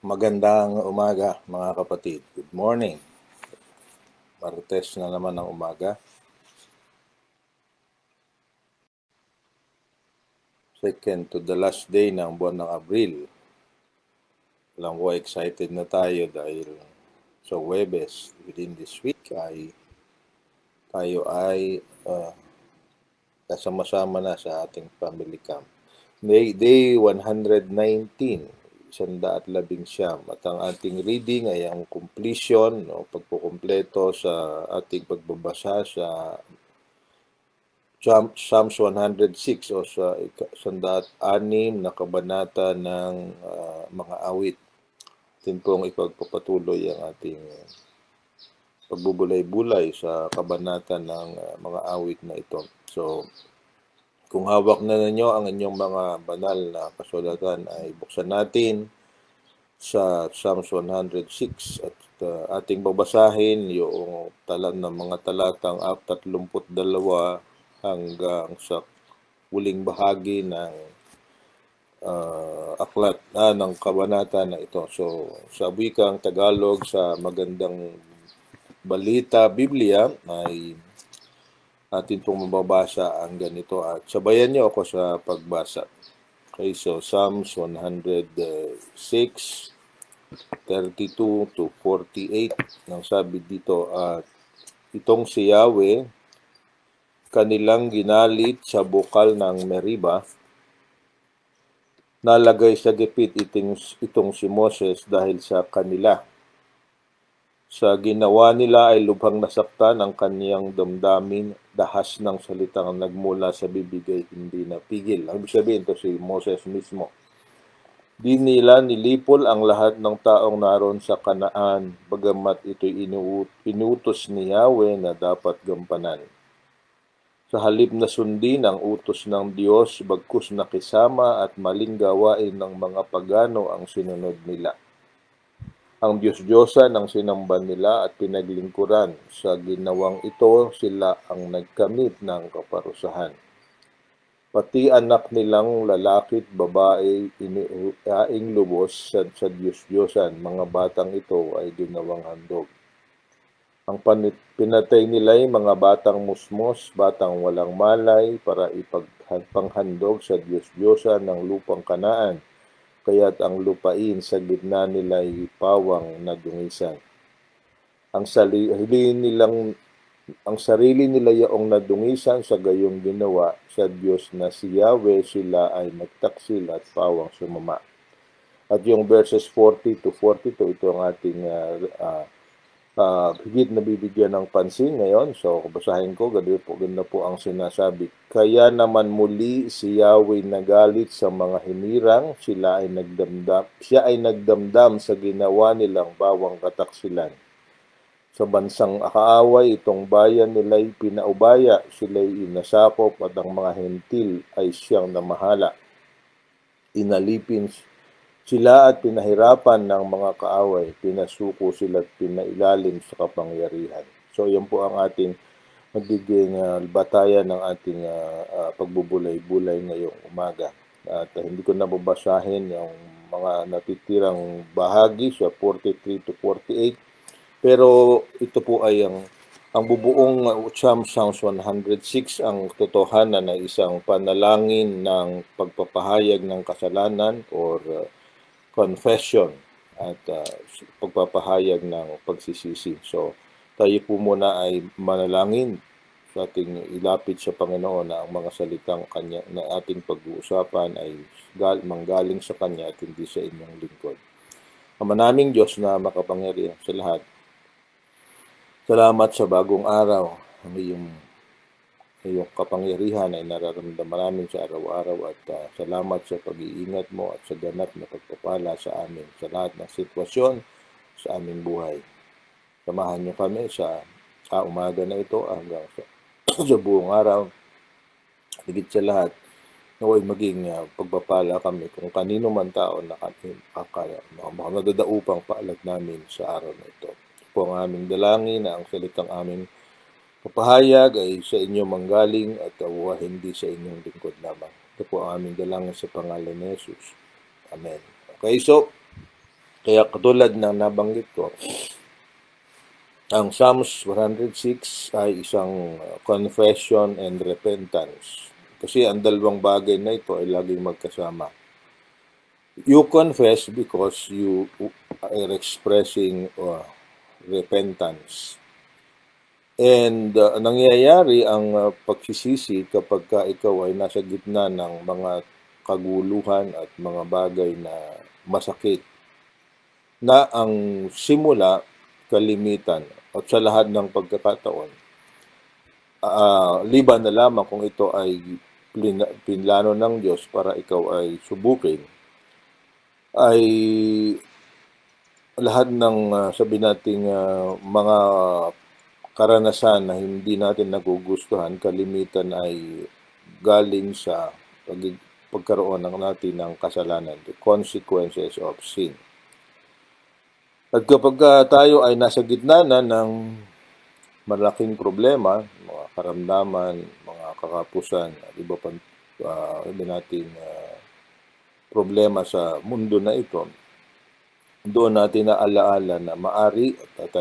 Magandang umaga mga kapatid. Good morning. Martes na naman ng umaga. Second to the last day ng buwan ng Abril. Alam ko excited na tayo dahil sa Huwebes within this week tayo ay kasama-sama na sa ating family camp. Day 119. 119 at ang ating reading ay ang completion o pagkukumpleto sa ating pagbabasa sa Psalms 106 o sa 106 na kabanata ng mga awit. Atin pong ipagpapatuloy ang ating pagbubulay-bulay sa kabanata ng mga awit na ito. So, kung hawak na ninyo ang inyong mga banal na kasulatan ay buksan natin sa Psalms 106 at ating babasahin yung mga talatang 32 hanggang sa huling bahagi ng aklat ng kabanata na ito. So, sa wikang Tagalog sa Magandang Balita Biblia ay atin pong mababasa ang ganito at sabayan niyo ako sa pagbasa. Okay, so Psalms 106, 32 to 48 nang sabi dito at itong si Yahweh kanilang ginalit sa bukal ng Meriba, nalagay sa gipit itong si Moses dahil sa kanila. Sa ginawa nila ay lubhang nasaktan ang kaniyang damdamin, dahas ng salitang nagmula sa bibig ay hindi napigil. Ang ibig sabihin ito si Moses mismo. Di nila nilipol ang lahat ng taong naroon sa Kanaan, bagamat ito'y inutos ni Yahweh na dapat gampanan. Sa halip na sundin ang utos ng Diyos, bagkus nakisama at maling gawain ng mga pagano ang sinunod nila. Ang Diyos-Diyosan ang sinamba nila at pinaglingkuran. Sa ginawang ito, sila ang nagkamit ng kaparusahan. Pati anak nilang lalaki at babae iniaing lubos sa Diyos-Diyosan. Mga batang ito ay ginawang handog. Ang pinatay nila ay mga batang musmos, batang walang malay para ipagpanghandog sa Diyos-Diyosan ng lupang Kanaan. Kaya't ang lupain sa gitna nila ay pawang nadungisan. Ang sarili nila yaong nadungisan sa gayong ginawa sa Diyos na si Yahweh, sila ay nagtaksil at pawang sumama. At yung verses 40 to 42, ito ang ating higit na bibigyan ng pansin ngayon. So, basahin ko, ganda po ang sinasabi. Kaya naman muli si Yahweh nagalit sa mga hinirang, siya ay nagdamdam sa ginawa nilang bawang kataksilan. Sa bansang akaaway, itong bayan nila'y pinaubaya, sila'y inasakop at ang mga hentil ay siyang namahala. Inalipin sila at pinahirapan ng mga kaaway, pinasuko sila at pinailalim sa kapangyarihan. So, yan po ang ating magiging batayan ng ating pagbubulay-bulay ngayong umaga. At hindi ko nababasahin yung mga natitirang bahagi sa 43 to 48. Pero ito po ay ang bubuong Psalms 106 ang totohanan na isang panalangin ng pagpapahayag ng kasalanan or confession at pagpapahayag ng pagsisisi. So, tayo po muna ay manalangin sa ating ilapit sa Panginoon na ang mga salitang kanya na ating pag-uusapan ay manggaling sa Kanya at hindi sa inyong lingkod. Ama naming Diyos na makapangyarihan sa lahat, salamat sa bagong araw. Ang iyong kapangyarihan ay nararamdaman namin sa araw-araw at salamat sa pag-iingat mo at sa ganap na pagpapala sa amin sa lahat ng sitwasyon sa aming buhay. Samahan niyo kami sa umaga na ito hanggang sa buong araw. Higit sa lahat, naway maging pagpapala kami kung kanino man tao na nadadaupang paalag namin sa araw na ito. Ito po ang aming dalangin na ang salitang aming papahayag ay sa inyo manggaling at hindi sa inyong lingkod lamang. Ito po ang aming dalangin sa pangalan ni Jesus. Amen. Okay, so Kaya katulad ng nabanggit ko, ang Psalms 106 ay isang confession and repentance. Kasi ang dalawang bagay na ito ay laging magkasama. You confess because you are expressing repentance. And nangyayari ang pagsisisi kapag ikaw ay nasa gitna ng mga kaguluhan at mga bagay na masakit, na ang simula, kalimitan, at sa lahat ng pagkakataon, liban na lamang kung ito ay pinlano ng Diyos para ikaw ay subukin, ay lahat ng sabi nating mga karanasan na hindi natin nagugustuhan, kalimitan ay galing sa pagkaroon ng natin ng kasalanan, the consequences of sin. At kapag tayo ay nasa gitna na ng malaking problema, mga karamdaman, mga kakapusan, at iba pang natin problema sa mundo na ito, doon natin naalaala na maari at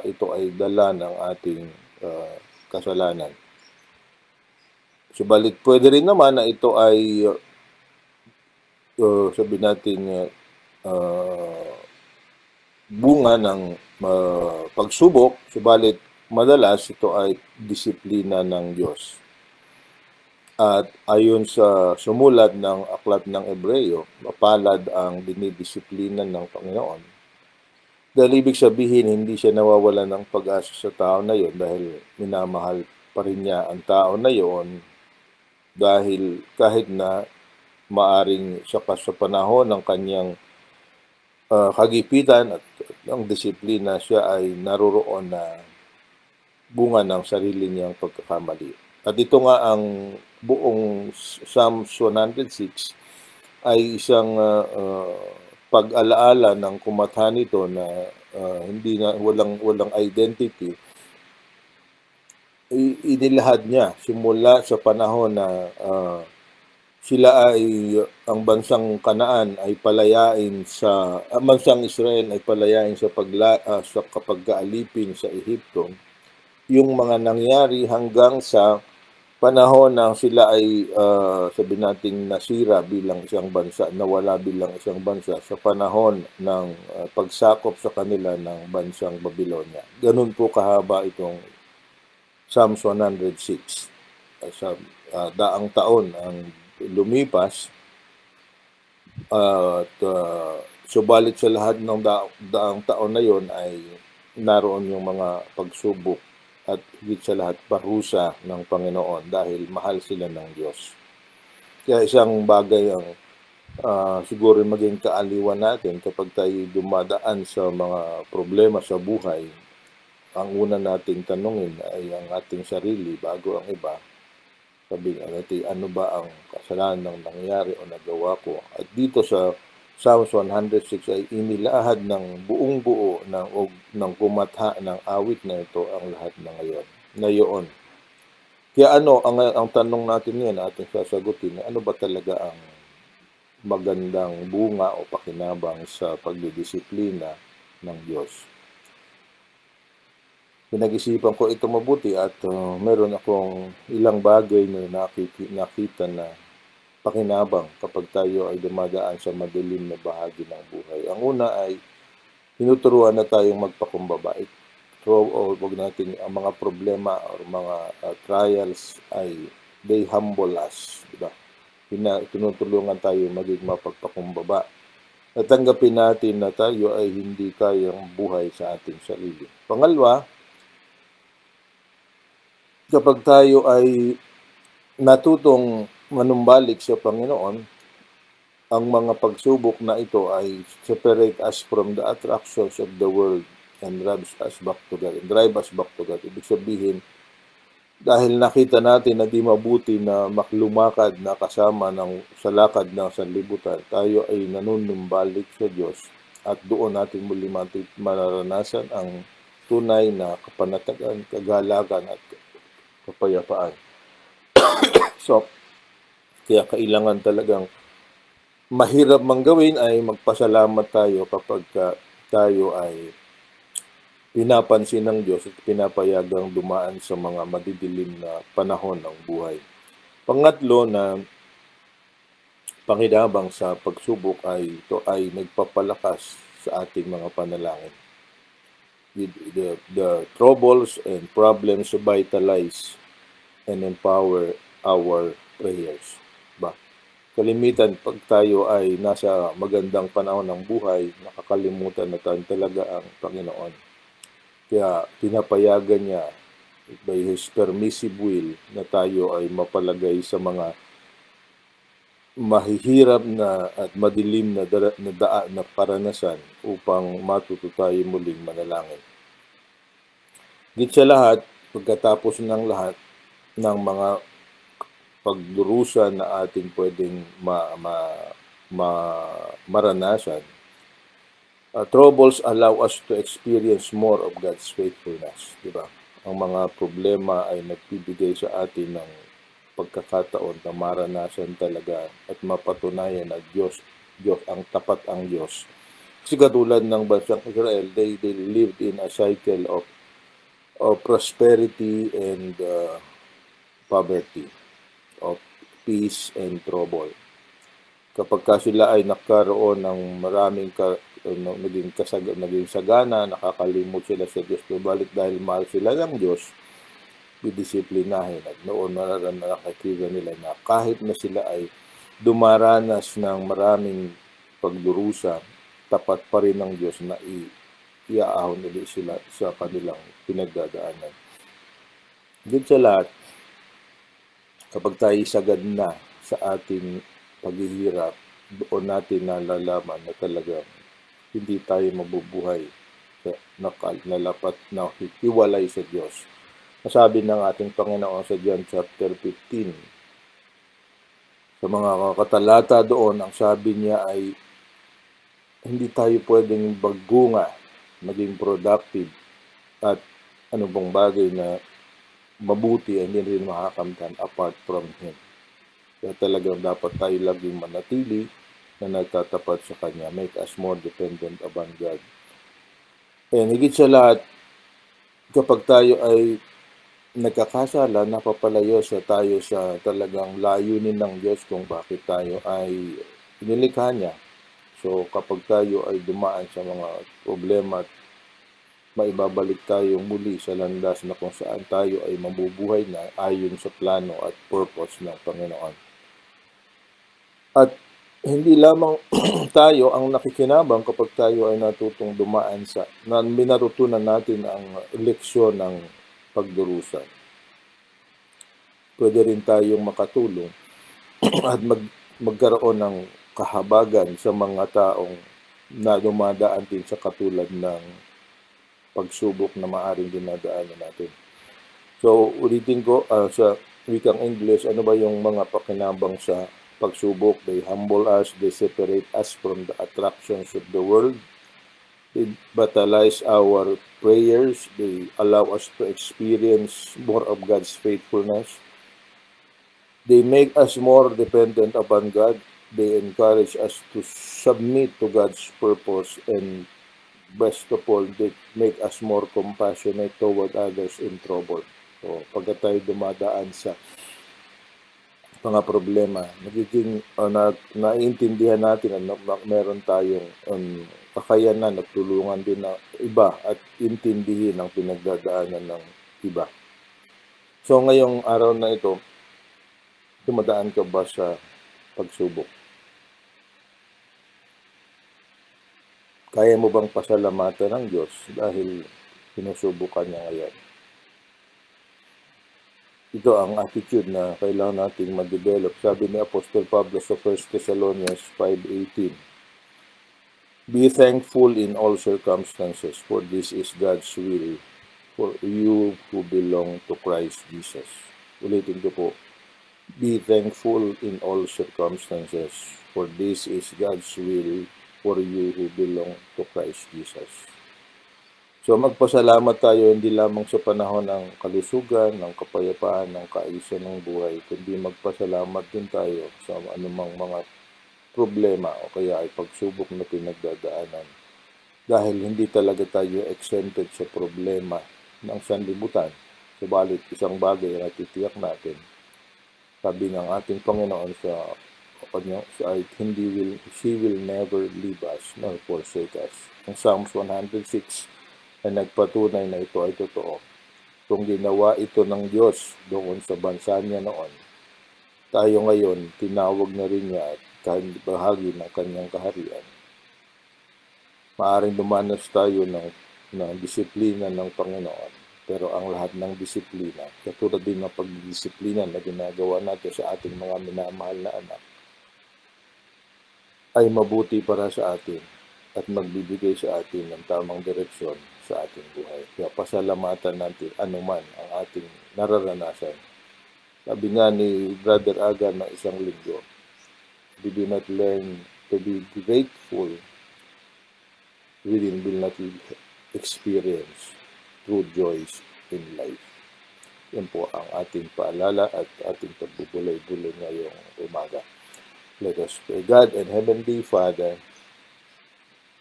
ito ay dala ng ating kasalanan. Subalit pwede rin naman na ito ay sabi natin bunga ng pagsubok, subalit madalas ito ay disiplina ng Diyos. At ayon sa sumulat ng aklat ng Ebreyo, mapalad ang dinidisiplina ng Panginoon. Dahil ibig sabihin, hindi siya nawawala ng pag-asa sa tao na yon dahil minamahal pa rin niya ang tao na yon, dahil kahit na maaring sa panahon ng kanyang kagipitan at ang disiplina, siya ay naroroon na bunga ng sarili niyang pagkakamali. At ito nga ang buong Psalms 106 ay isang pag-alaala ng kumatha nito na hindi na walang identity. Inilahad niya simula sa panahon na sila ay ang bansang Kanaan ay palayain sa bansang Israel ay palayain sa sa kapag-aalipin sa Ehipto. Yung mga nangyari hanggang sa panahon na sila ay sabi nating nasira bilang isang bansa, nawala bilang isang bansa sa panahon ng pagsakop sa kanila ng bansang Babylonia. Ganun po kahaba itong Psalms 106. Sa daang taon ang lumipas at subalit sa lahat ng daang taon na yon ay naroon yung mga pagsubok at higit sa lahat parusa ng Panginoon dahil mahal sila ng Diyos. Kaya isang bagay ang siguro maging kaaliwan natin kapag tayo dumadaan sa mga problema sa buhay, ang una nating tanungin ay ang ating sarili bago ang iba. Sabi natin, ano ba ang kasalanan ng nangyari o nagawa ko? At dito sa Psalms 106 ay inilahad ng buong buo ng kumatha ng awit na ito ang lahat ng ngayon. Kaya ang tanong natin ngayon, ating sasagutin, ano ba talaga ang magandang bunga o pakinabang sa pagdidisiplina ng Diyos? Pinag-isipan ko ito mabuti at meron akong ilang bagay na nakita na pakinabang kapag tayo ay dumadaan sa madilim na bahagi ng buhay. Ang una ay tinuturuan na tayong magpakumbaba. Wag natin ang mga problema o mga trials ay they humble us, diba? Tinutulungan tayo maging mapagpakumbaba. Natanggapin natin na tayo ay hindi kayang buhay sa ating sarili. Pangalawa, kapag tayo ay natutong manumbalik sa Panginoon, ang mga pagsubok na ito ay separate us from the attractions of the world and drive us back to God. Ibig sabihin, dahil nakita natin na di mabuti na maklumakad na kasama sa lakad ng sanlibutan, tayo ay nanunumbalik sa Diyos at doon natin muli mararanasan ang tunay na kapanatagan, kagalakan at kapayapaan. So, kaya kailangan talagang mahirap mang gawin ay magpasalamat tayo kapag tayo ay pinapansin ng Diyos at pinapayagang dumaan sa mga madidilim na panahon ng buhay. Pangatlo na pakinabang sa pagsubok ay ito ay nagpapalakas sa ating mga panalangin. The troubles and problems vitalize and empower our prayers. Kalimitan, pag tayo ay nasa magandang panahon ng buhay, nakakalimutan na tayo talaga ang Panginoon. Kaya pinapayagan niya by His permissive will na tayo ay mapalagay sa mga mahihirap na at madilim na daan na paranasan upang matuto tayo muling manalangin. Higit sa lahat, pagkatapos ng lahat ng mga pagdurusa na ating pwedeng maranasan, troubles allow us to experience more of God's faithfulness, di ba? Ang mga problema ay nagbibigay sa atin ng pagkakataon na maranasan talaga at mapatunayan na Diyos ang tapat ang Diyos. Kasi katulad ng bansang Israel, they lived in a cycle of prosperity and poverty, of peace and trouble. Kapag sila ay nagkaroon ng maraming naging sagana, nakakalimot sila sa Diyos, balik dahil mahal sila ng Diyos, didisiplinahin. At noon nakakita nila na kahit na sila ay dumaranas ng maraming pagdurusa, tapat pa rin ng Diyos na iaahon nila sila sa kanilang pinagdadaanan. Higit sa lahat, kapag tayo sagad na sa ating paghihirap, doon natin nalalaman na talagang hindi tayo mabubuhay nalapat na hiwalay sa Diyos. Sabi ng ating Panginoon sa John chapter 15, sa mga katalata doon, ang sabi niya ay hindi tayo pwedeng bagunga, maging productive at ano bang bagay na mabuti ay hindi rin makakamtan apart from Him. Kaya talagang dapat tayo laging manatili na nagtatapat sa Kanya. Make us more dependent upon God. And higit sa lahat, kapag tayo ay nagkakasala, napapalayo tayo sa talagang layunin ng Diyos kung bakit tayo ay inilikha niya. So kapag tayo ay dumaan sa mga problema at maibabalik tayo muli sa landas na kung saan tayo ay mabubuhay na ayon sa plano at purpose ng Panginoon. At hindi lamang tayo ang nakikinabang kapag tayo ay natutong dumaan na minarutunan natin ang leksyon ng pagdurusa. Pwede rin tayong makatulong at magkaroon ng kahabagan sa mga taong na dumadaan din sa katulad ng pagsubok na maaring dinadaanan natin. So, ulitin ko sa wikang English, ano ba yung mga pakinabang sa pagsubok? They humble us, they separate us from the attractions of the world, they vitalize our prayers, they allow us to experience more of God's faithfulness, they make us more dependent upon God, they encourage us to submit to God's purpose, and best of all, they make us more compassionate toward others in trouble. So, pagka tayo dumadaan sa mga problema, nagiging naiintindihan natin na meron tayong kakayanan at tulungan din na iba at intindihin ang pinagdadaanan ng iba. So, ngayong araw na ito, dumadaan ka ba sa pagsubok? Kaya mo bang pasalamatan ng Diyos dahil sinusubukan niya ngayon? Ito ang attitude na kailangan nating ma-develop. Sabi ni Apostol Pablo sa 1 Thessalonians 5:18, "Be thankful in all circumstances, for this is God's will for you who belong to Christ Jesus." Ulitin ko po, "Be thankful in all circumstances, for this is God's will for you who belong to Christ Jesus." So magpasalamat tayo hindi lamang sa panahon ng kalusugan, ng kapayapaan, ng kaayusan ng buhay, kundi magpasalamat din tayo sa anumang mga problema o kaya ay pagsubok na pinagdadaanan. Dahil hindi talaga tayo exempted sa problema ng sanlibutan. Subalit isang bagay na titiyak natin, sabi ng ating Panginoon sa kanya, He will never leave us nor forsake us. Ang Psalms 106 ay nagpatunay na ito ay totoo. Kung ginawa ito ng Diyos doon sa bansa niya noon, tayo ngayon, tinawag na rin niya at bahagi ng kanyang kaharian. Maaring dumanas tayo ng disiplina ng Panginoon. Pero ang lahat ng disiplina, katulad din ng pagdisiplina na ginagawa natin sa ating mga minamahal na anak, ay mabuti para sa atin at magbibigay sa atin ng tamang direksyon sa ating buhay. Kaya pasalamatan natin anuman ang ating nararanasan. Sabi nga ni Brother Aga na isang linggo, we do not learn to be grateful, we will not experience true joys in life. Yan po ang ating paalala at ating pagbubulay-bulay ngayong umaga. Let us pray. God and Heavenly Father,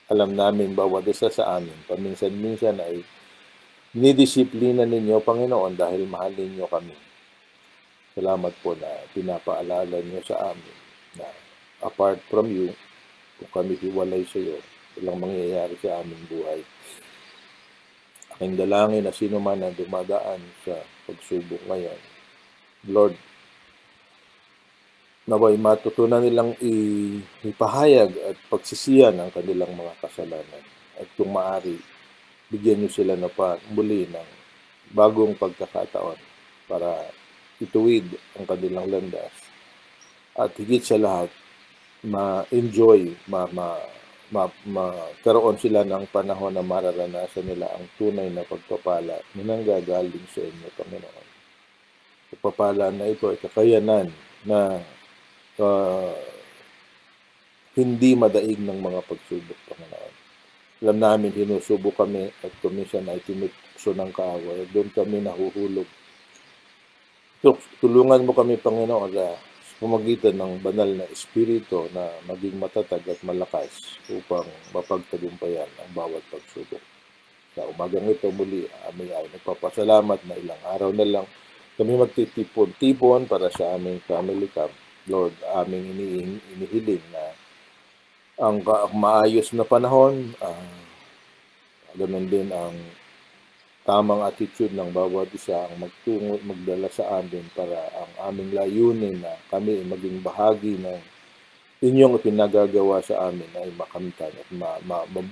alam namin bawat isa sa amin, paminsan-minsan ay dinidisiplina ninyo, Panginoon, dahil mahal ninyo kami. Salamat po na pinapaalala niyo sa amin na apart from you, kung kami hiwalay sa iyo, walang mangyayari sa aming buhay. Aking dalangin na sino man ang dumadaan sa pagsubok ngayon, Lord, naway matutunan nilang ipahayag at pagsisiyan ang kanilang mga kasalanan. At kung maaari, bigyan niyo sila na muli ng bagong pagkakataon para ituwid ang kanilang landas. At higit sa lahat, ma-enjoy, magkaroon sila ng panahon na mararanasan nila ang tunay na pagpapala na nanggagaling sa inyo, Panginoon. Pagpapala na ito ay kakayanan na hindi madaig ng mga pagsubok, Panginoon. Alam namin, hinusubok kami at kuminsan ay tinukso ng kaaway. Doon kami nahuhulog. Tulungan mo kami, Panginoon, sa pamagitan ng banal na espiritu na maging matatag at malakas upang mapagtagumpayan ang bawat pagsubok. Sa umagang ito muli, kami ay nagpapasalamat na ilang araw na lang kami magtitipon-tipon para sa aming family camp. Lord, aming inihiling na ang maayos na panahon, ganoon din ang tamang attitude ng bawat isa ang magdala sa amin para ang aming layunin na kami maging bahagi ng inyong pinagagawa sa amin ay makamtan at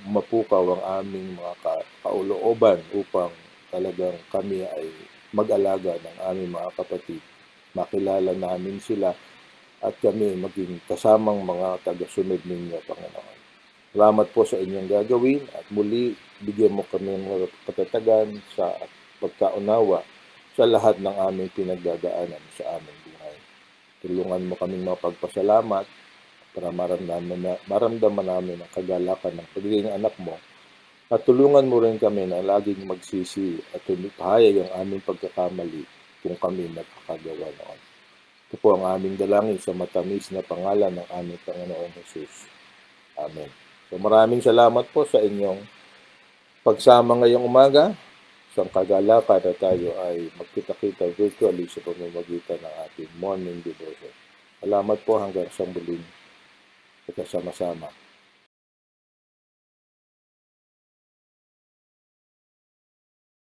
mapukaw ang aming mga kaulooban upang talagang kami ay mag-alaga ng aming mga kapatid. Makilala namin sila at kami maging kasamang mga tagasunod ninyo, Panginoon. Salamat po sa inyong gagawin at muli bigyan mo kami ng katatagan sa pagkaunawa sa lahat ng aming pinagdadaanan sa aming buhay. Tulungan mo kaming mapagpasalamat para maramdaman namin ang kagalakan ng pagiging anak mo at tulungan mo rin kami na laging magsisi at pahayag ang aming pagkakamali kung kami nagkakagawa noon. Ito po ang aming dalangin sa matamis na pangalan ng aming Panginoong Jesus. Amen. So maraming salamat po sa inyong pagsama ngayong umaga. Isang kagalakan na tayo ay magkita-kita virtually sa pamamagitan ng ating morning devotion. Salamat po hanggang sa muling pagkasama-sama.